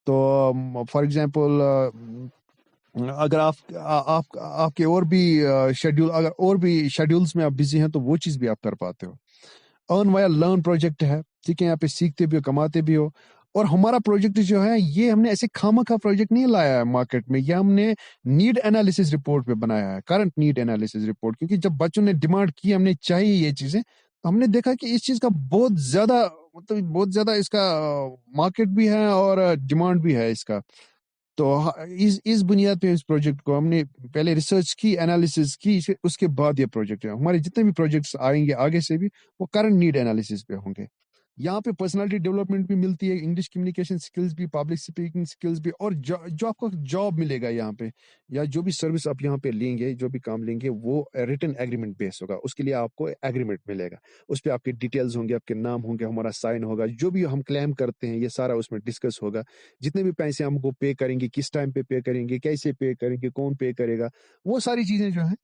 तो फॉर एग्जांपल अगर आप आपके और भी शेड्यूल, अगर और भी शेड्यूल्स में आप बिजी हैं, तो वो चीज भी आप कर पाते हो। अर्न वाया लर्न प्रोजेक्ट है, ठीक है, यहाँ पे सीखते भी हो, कमाते भी हो। और हमारा प्रोजेक्ट जो है, ये हमने ऐसे खामखा प्रोजेक्ट नहीं लाया है मार्केट में, ये हमने नीड एनालिसिस रिपोर्ट पे बनाया है, करंट नीड एनालिसिस रिपोर्ट। क्योंकि जब बच्चों ने डिमांड की, हमने चाहिए ये चीजें, तो हमने देखा कि इस चीज का बहुत ज्यादा, मतलब बहुत ज्यादा इसका मार्केट भी है और डिमांड भी है इसका। तो इस बुनियाद पे इस प्रोजेक्ट को हमने पहले रिसर्च की, एनालिसिस की, उसके बाद ये प्रोजेक्ट है। हमारे जितने भी प्रोजेक्ट्स आएंगे आगे से भी, वो करंट नीड एनालिसिस पे होंगे। यहाँ पे पर्सनालिटी डेवलपमेंट भी मिलती है, इंग्लिश कम्युनिकेशन स्किल्स भी, पब्लिक स्पीकिंग स्किल्स भी, और जो आपको जॉब मिलेगा यहाँ पे, या जो भी सर्विस आप यहाँ पे लेंगे, जो भी काम लेंगे, वो रिटन एग्रीमेंट बेस होगा। उसके लिए आपको एग्रीमेंट मिलेगा, उस पर आपके डिटेल्स होंगे, आपके नाम होंगे, हमारा साइन होगा, जो भी हम क्लेम करते हैं ये सारा उसमें डिस्कस होगा। जितने भी पैसे हमको पे करेंगे, किस टाइम पे पे करेंगे, कैसे पे करेंगे, कौन पे करेगा, वो सारी चीजें जो है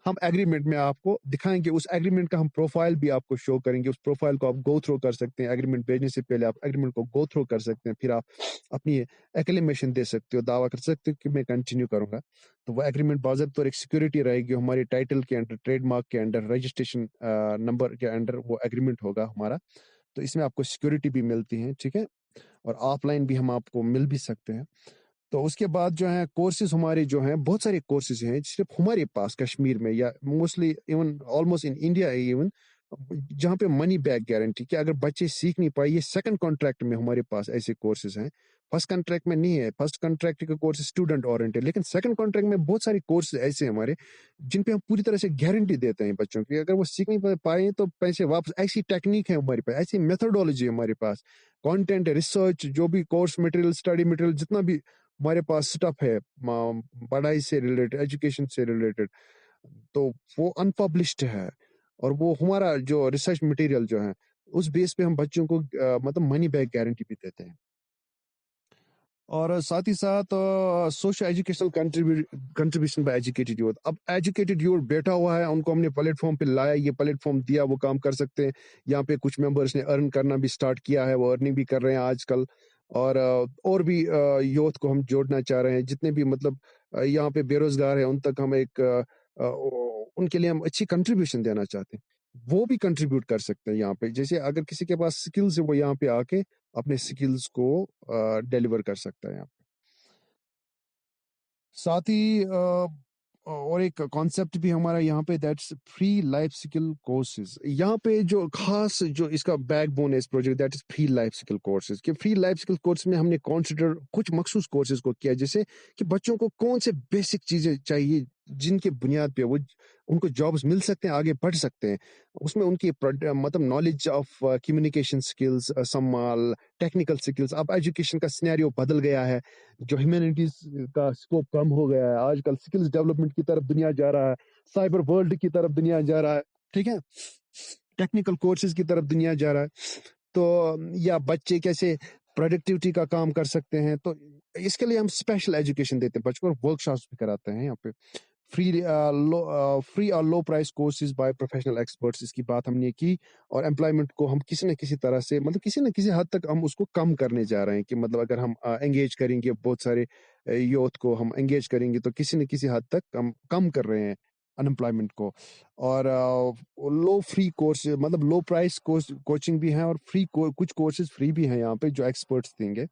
हम एग्रीमेंट में आपको दिखाएंगे। उस एग्रीमेंट का हम प्रोफाइल भी आपको शो करेंगे, उस प्रोफाइल को आप गो थ्रू कर सकते हैं। एग्रीमेंट भेजने से पहले आप एग्रीमेंट को गो थ्रू कर सकते हैं, फिर आप अपनी एक्लेमेशन दे सकते हो, दावा कर सकते हो कि मैं कंटिन्यू करूंगा। तो वो एग्रीमेंट बाज़ाब्ता एक सिक्योरिटी रहेगी हमारे टाइटल के अंडर, ट्रेडमार्क के अंडर, रजिस्ट्रेशन नंबर के अंडर वो एग्रीमेंट होगा हमारा। तो इसमें आपको सिक्योरिटी भी मिलती है, ठीक है, और ऑफलाइन भी हम आपको मिल भी सकते हैं। तो उसके बाद जो है कोर्सेज हमारे जो हैं, बहुत सारे कोर्सेज हैं सिर्फ हमारे पास कश्मीर में, या mostly even almost in India even, जहाँ पे मनी बैक गारंटी, कि अगर बच्चे सीख नहीं पाए, ये सेकंड कॉन्ट्रैक्ट में हमारे पास ऐसे कोर्सेज हैं। फर्स्ट कॉन्ट्रैक्ट में नहीं है, फर्स्ट कॉन्ट्रैक्ट का कोर्स स्टूडेंट ओरिएंटेड, लेकिन सेकंड कॉन्ट्रैक्ट में बहुत सारे कोर्स ऐसे हैं हमारे, जिन पे हम पूरी तरह से गारंटी देते हैं बच्चों की। अगर वो सीख नहीं पाए तो पैसे वापस। ऐसी टेक्निक है हमारे पास, ऐसी मेथोडोलॉजी है हमारे पास, कंटेंट, रिसर्च, जो भी कोर्स मटेरियल, स्टडी मटेरियल, जितना भी हमारे पास स्टफ है पढ़ाई से रिलेटेड, एजुकेशन से रिलेटेड, तो वो अनपब्लिश्ड है। और वो हमारा जो रिसर्च मटेरियल जो है, उस बेस पे हम बच्चों को मतलब मनी बैक गारंटी भी देते हैं। और साथ ही साथ social educational contribution by educated youth. अब एजुकेटेड यूथ बैठा हुआ है, उनको हमने प्लेटफॉर्म पे लाया, ये प्लेटफॉर्म दिया, वो काम कर सकते हैं। यहाँ पे कुछ मेंबर्स ने अर्न करना भी स्टार्ट किया है, वो अर्निंग भी कर रहे हैं आजकल। और भी यूथ को हम जोड़ना चाह रहे हैं, जितने भी मतलब यहाँ पे बेरोजगार हैं, उन तक हम एक उनके लिए हम अच्छी कंट्रीब्यूशन देना चाहते हैं। वो भी कंट्रीब्यूट कर सकते हैं यहाँ पे। जैसे अगर किसी के पास स्किल्स है, वो यहाँ पे आके अपने स्किल्स को डिलीवर कर सकता है यहाँ पे। साथ ही और एक कॉन्सेप्ट भी हमारा यहाँ पे, that's free life skill courses. यहाँ पे जो खास जो इसका बैकबोन है इस project, that is free life skill courses. कि फ्री लाइफ स्किल कोर्स में हमने कंसिडर कुछ मखसूस कोर्सेज को किया, जैसे कि बच्चों को कौन से बेसिक चीजें चाहिए जिनके बुनियाद पे वो उनको जॉब्स मिल सकते हैं, आगे बढ़ सकते हैं। उसमें उनकी मतलब knowledge of communication skills, some technical skills. अब एजुकेशन का सिनेरियो बदल गया है, जो ह्यूमैनिटीज का स्कोप कम हो गया है, आजकल स्किल्स डेवलपमेंट की तरफ दुनिया जा रहा है, साइबर वर्ल्ड की तरफ दुनिया जा रहा है, ठीक है, टेक्निकल कोर्सेज की तरफ दुनिया जा रहा है। तो या बच्चे कैसे प्रोडक्टिविटी का काम कर सकते हैं, तो इसके लिए हम स्पेशल एजुकेशन देते हैं बच्चों को, वर्कशॉप्स भी कराते हैं यहाँ पे। फ्री और लो price courses by professional experts, इसकी बात हमने की। और एम्प्लॉयमेंट को हम किसी न किसी तरह से, मतलब किसी न किसी हद तक हम उसको कम करने जा रहे हैं। कि मतलब अगर हम एंगेज करेंगे बहुत सारे यूथ को, हम एंगेज करेंगे, तो किसी न किसी हद तक हम कम कर रहे हैं अनएम्प्लॉयमेंट को। और लो फ्री कोर्स, मतलब लो प्राइस कोर्स कोचिंग भी है, और कुछ कोर्सेज फ्री भी हैं यहाँ पे, जो एक्सपर्ट्स देंगे।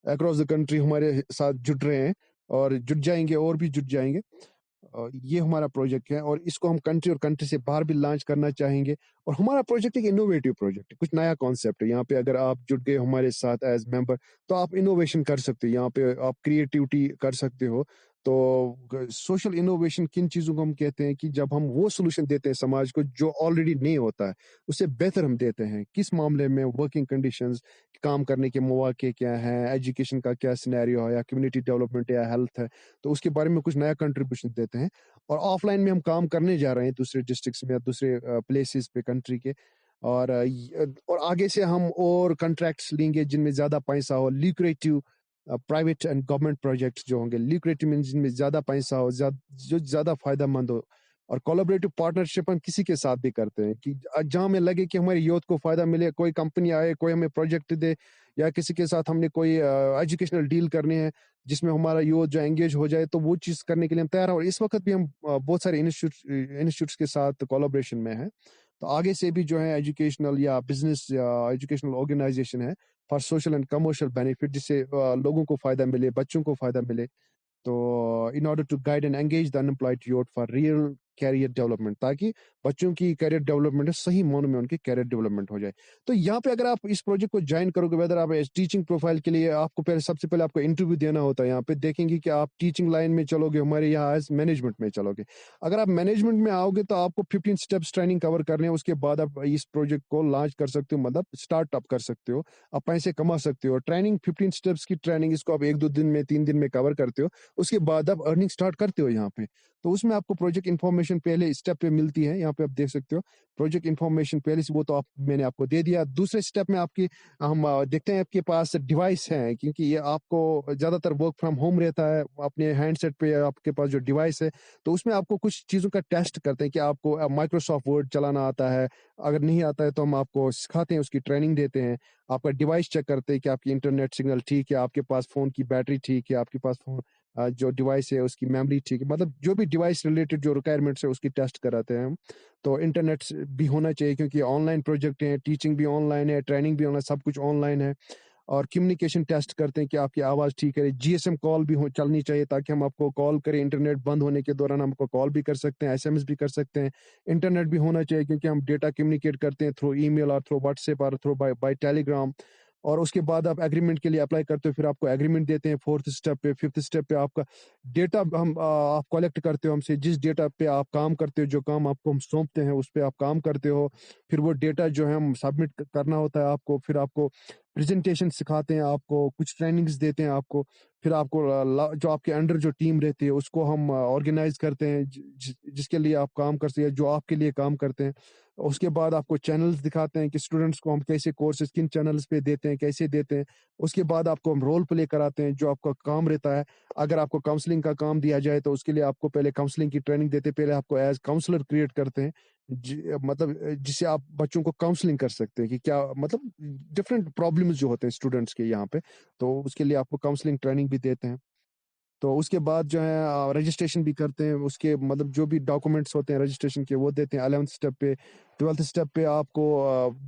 अक्रॉस द कंट्री हमारे साथ जुड़ रहे हैं, और जुड़ जाएंगे, और भी जुड़ जाएंगे। ये हमारा प्रोजेक्ट है, और इसको हम कंट्री और कंट्री से बाहर भी लॉन्च करना चाहेंगे। और हमारा प्रोजेक्ट एक इनोवेटिव प्रोजेक्ट है, कुछ नया कॉन्सेप्ट है यहाँ पे। अगर आप जुड़ गए हमारे साथ एज मेंबर, तो आप इनोवेशन कर सकते हो यहाँ पे, आप क्रिएटिविटी कर सकते हो। तो सोशल इनोवेशन किन चीज़ों को हम कहते हैं, कि जब हम वो सोल्यूशन देते हैं समाज को जो ऑलरेडी नहीं होता है, उससे बेहतर हम देते हैं। किस मामले में, वर्किंग कंडीशंस, काम करने के मौके क्या हैं, एजुकेशन का क्या सिनेरियो है, या कम्युनिटी डेवलपमेंट या हेल्थ है, तो उसके बारे में कुछ नया कंट्रीब्यूशन देते हैं। और ऑफलाइन में हम काम करने जा रहे हैं दूसरे डिस्ट्रिक्ट्स में या दूसरे प्लेसेस पे कंट्री के। और आगे से हम और कॉन्ट्रैक्ट्स लेंगे जिनमें ज्यादा पैसा हो, lucrative private and government projects जो होंगे। ल्यूक्रेटिव मीन जिनमें ज्यादा पैसा हो, जो ज्यादा फायदेमंद हो। और कोलैबोरेटिव पार्टनरशिप हम किसी के साथ भी करते हैं, कि जहां हमें लगे कि हमारे यूथ को फायदा मिले, कोई कंपनी आए, कोई हमें प्रोजेक्ट दे, या किसी के साथ हमने कोई एजुकेशनल डील करनी है जिसमें हमारा यूथ जो एंगेज हो जाए, तो वो चीज करने के लिए हम तैयार हैं। और इस वक्त भी हम बहुत सारे इंस्टीट्यूट्स के साथ कोलैबोरेशन में हैं। तो आगे से भी जो है एजुकेशनल या बिजनेस या एजुकेशनल ऑर्गेनाइजेशन है for social and commercial benefit, जिससे लोगों को फायदा मिले, बच्चों को फायदा मिले। तो in order to guide and engage the unemployed youth for real career development, ताकि बच्चों की कैरियर डेवलपमेंट सही मानों में उनकी कैरियर डेवलपमेंट हो जाए। तो यहाँ पे अगर आप इस प्रोजेक्ट को ज्वाइन करोगे, वेदर आप टीचिंग प्रोफाइल के लिए, आपको पहले सबसे पहले आपको इंटरव्यू देना होता है। यहाँ पे देखेंगे कि आप टीचिंग लाइन में चलोगे, हमारे यहाँ एज मैनेजमेंट में चलोगे। अगर आप मैनेजमेंट में आओगे, तो आपको 15 स्टेप्स ट्रेनिंग कवर करने हैं। उसके बाद आप इस प्रोजेक्ट को लॉन्च कर सकते हो, मतलब स्टार्टअप कर सकते हो, आप पैसे कमा सकते हो। ट्रेनिंग 15 स्टेप्स की ट्रेनिंग, इसको आप 1-2 दिन में, 3 दिन में कवर करते हो। उसके बाद आप अर्निंग स्टार्ट करते हो यहाँ पे। तो उसमें आपको प्रोजेक्ट इन्फॉर्मेशन पहले स्टेप पे मिलती है, यहाँ पे आप देख सकते हो प्रोजेक्ट इन्फॉर्मेशन पहले से, वो तो मैंने आपको दे दिया। दूसरे स्टेप में आपकी हम देखते हैं आपके पास डिवाइस है, क्योंकि ये आपको ज्यादातर वर्क फ्रॉम होम रहता है, अपने हैंडसेट पे आपके पास जो डिवाइस है, तो उसमें आपको कुछ चीजों का टेस्ट करते हैं कि आपको माइक्रोसॉफ्ट वर्ड चलाना आता है। अगर नहीं आता है तो हम आपको सिखाते हैं, उसकी ट्रेनिंग देते हैं। आपका डिवाइस चेक करते हैं कि आपकी इंटरनेट सिग्नल ठीक है, आपके पास फोन की बैटरी ठीक है, आपके पास फोन जो डिवाइस है उसकी मेमोरी ठीक है, मतलब जो भी डिवाइस रिलेटेड जो रिक्वायरमेंट्स है उसकी टेस्ट कराते हैं हम। तो इंटरनेट भी होना चाहिए, क्योंकि ऑनलाइन प्रोजेक्ट है, टीचिंग भी ऑनलाइन है, ट्रेनिंग भी ऑनलाइन, सब कुछ ऑनलाइन है। और कम्युनिकेशन टेस्ट करते हैं कि आपकी आवाज़ ठीक है। जीएसएम कॉल भी हो चलनी चाहिए, ताकि हम आपको कॉल करें, इंटरनेट बंद होने के दौरान हमको कॉल भी कर सकते हैं, एसएमएस भी कर सकते हैं। इंटरनेट भी होना चाहिए, क्योंकि हम डेटा कम्युनिकेट करते हैं थ्रू ईमेल और थ्रू व्हाट्सएप और थ्रू बाय टेलीग्राम। और उसके बाद आप एग्रीमेंट के लिए अप्लाई करते हो, फिर आपको एग्रीमेंट देते हैं 4th स्टेप पे। 5th स्टेप पे आपका डेटा आप कलेक्ट करते हो हमसे, जिस डेटा पे आप काम करते हो, जो काम आपको हम सौंपते हैं उस पे आप काम करते हो। फिर वो डेटा जो है हम सबमिट करना होता है आपको। फिर आपको प्रेजेंटेशन सिखाते हैं, आपको कुछ ट्रेनिंग्स देते हैं आपको। फिर आपको जो आपके अंडर जो टीम रहती है उसको हम ऑर्गेनाइज करते हैं, जिसके लिए आप काम कर सकते हैं, जो आपके लिए काम करते हैं। उसके बाद आपको चैनल्स दिखाते हैं कि स्टूडेंट्स को हम कैसे कोर्सेज किन चैनल्स पे देते हैं, कैसे देते हैं। उसके बाद आपको हम रोल प्ले कराते हैं, जो आपका काम रहता है। अगर आपको काउंसलिंग का काम दिया जाए तो उसके लिए आपको पहले काउंसलिंग की ट्रेनिंग देते हैं, पहले आपको एज काउंसलर क्रिएट करते हैं, मतलब जिससे आप बच्चों को काउंसलिंग कर सकते हैं कि क्या मतलब डिफरेंट प्रॉब्लम्स जो होते हैं स्टूडेंट्स के यहाँ पे, तो उसके लिए आपको काउंसलिंग ट्रेनिंग भी देते हैं। तो उसके बाद जो है रजिस्ट्रेशन भी करते हैं, उसके मतलब जो भी डॉक्यूमेंट्स होते हैं रजिस्ट्रेशन के वो देते हैं 11th स्टेप पे। 12th स्टेप पे आपको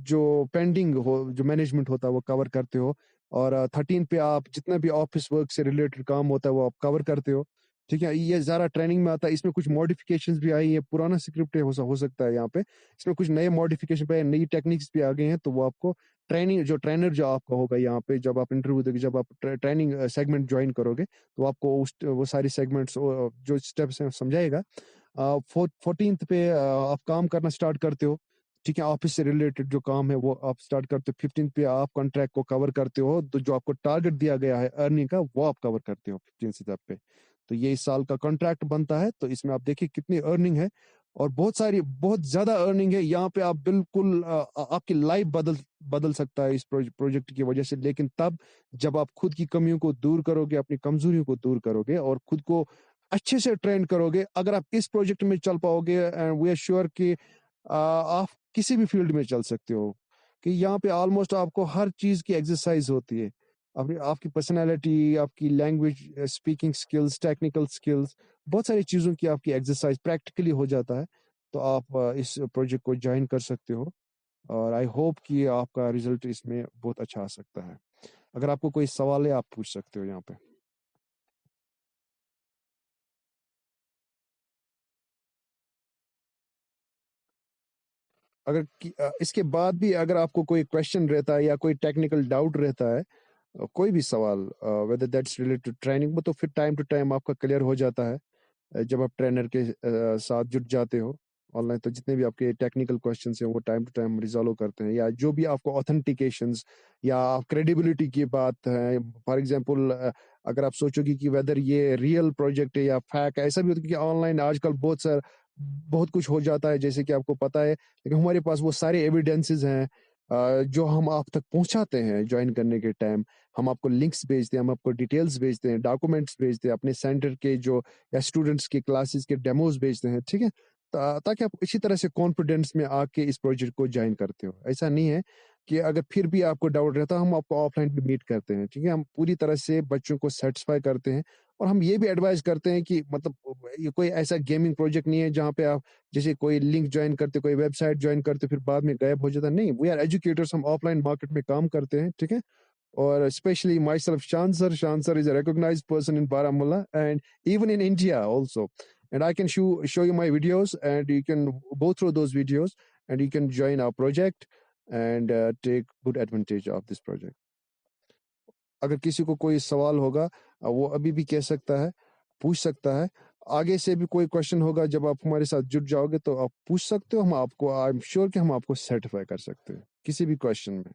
जो पेंडिंग हो जो मैनेजमेंट होता है वो कवर करते हो। और 13 पे आप जितना भी ऑफिस वर्क से रिलेटेड काम होता है वो आप कवर करते हो। ठीक है, ये ज़्यादा ट्रेनिंग में आता है। इसमें कुछ मॉडिफिकेशंस भी आई है, पुराना स्क्रिप्ट है, हो सकता है यहाँ पे। इसमें कुछ नए मॉडिफिकेशन पे नई टेक्निक्स भी आ गई हैं, तो वो आपको ट्रेनिंग जो ट्रेनर जो आपका होगा यहाँ पे, जब आप इंटरव्यू दोगे, जब आप ट्रेनिंग सेगमेंट ज्वाइन करोगे, तो आपको वो सारी सेगमेंट्स जो स्टेप्स हैं समझाएगा। 14th पे आप काम करना स्टार्ट करते हो। ठीक है, ऑफिस से रिलेटेड जो काम है वो आप स्टार्ट करते हो। 15th पे आप कॉन्ट्रैक्ट को कवर करते हो, तो जो आपको टारगेट दिया गया है अर्निंग का वो आप कवर करते हो 15th स्टेप पे। तो ये इस साल का कॉन्ट्रैक्ट बनता है, तो इसमें आप देखिए कितनी अर्निंग है, और बहुत ज्यादा अर्निंग है यहाँ पे। आप बिल्कुल आपकी लाइफ बदल सकता है इस प्रोजेक्ट की वजह से, लेकिन तब जब आप खुद की कमियों को दूर करोगे, अपनी कमजोरियों को दूर करोगे और खुद को अच्छे से ट्रेन करोगे। अगर आप इस प्रोजेक्ट में चल पाओगे, एंड वी आर श्योर कि आप किसी भी फील्ड में चल सकते हो, कि यहाँ पे ऑलमोस्ट आपको हर चीज की एक्सरसाइज होती है। अपनी आपकी पर्सनैलिटी, आपकी language speaking skills, technical skills, बहुत सारी चीज़ों की आपकी एक्सरसाइज प्रैक्टिकली हो जाता है। तो आप इस प्रोजेक्ट को ज्वाइन कर सकते हो, और आई होप कि आपका रिजल्ट इसमें बहुत अच्छा आ सकता है। अगर आपको कोई सवाल है आप पूछ सकते हो यहाँ पे। इसके बाद भी अगर आपको कोई क्वेश्चन रहता है या कोई टेक्निकल डाउट रहता है, कोई भी सवाल, whether that's related to training, वो तो फिर टाइम टू टाइम आपका क्लियर हो जाता है जब आप ट्रेनर के साथ जुट जाते हो ऑनलाइन। तो जितने भी आपके टेक्निकल क्वेश्चंस हैं वो टाइम टू टाइम रिजॉल्व करते हैं, या जो भी आपको ऑथेंटिकेशंस या क्रेडिबिलिटी की बात है। फॉर एग्जांपल, अगर आप सोचोगे कि वेदर ये रियल प्रोजेक्ट है या फैक है, ऐसा भी होता है कि ऑनलाइन आजकल बहुत कुछ हो जाता है, जैसे कि आपको पता है, लेकिन हमारे पास वो सारे एविडेंसेस हैं जो हम आप तक पहुंचाते हैं ज्वाइन करने के टाइम। हम आपको लिंक्स भेजते हैं, हम आपको डिटेल्स भेजते हैं, डॉक्यूमेंट्स भेजते हैं, अपने सेंटर के जो या स्टूडेंट्स के क्लासेस के डेमोज भेजते हैं। ठीक है, ताकि आप इसी तरह से कॉन्फिडेंस में आके इस प्रोजेक्ट को ज्वाइन करते हो। ऐसा नहीं है कि अगर फिर भी आपको डाउट रहता है, हम आपको ऑफलाइन भी मीट करते हैं। ठीक है, हम पूरी तरह से बच्चों को सेटिस्फाई करते हैं, और हम ये भी एडवाइस करते हैं कि मतलब ये कोई ऐसा गेमिंग प्रोजेक्ट नहीं है जहाँ पे आप जैसे कोई लिंक ज्वाइन करते, कोई वेबसाइट ज्वाइन करते, फिर बाद में गायब हो जाता। नहीं, वी आर एजुकेटर्स, हम ऑफलाइन मार्केट में काम करते हैं। ठीक है, or especially myself, Shansar. Shansar is a recognized person in Baramulla and even in India also. And I can show you my videos, and you can go through those videos, and you can join our project and take good advantage of this project. अगर किसी को कोई सवाल होगा, वो अभी भी कह सकता है, पूछ सकता है। आगे से भी कोई क्वेश्चन होगा, जब आप हमारे साथ जुड़ जाओगे तो आप पूछ सकते हो। हम आपको, आई एम श्योर कि हम आपको सर्टिफाई कर सकते हैं किसी भी क्वेश्चन में।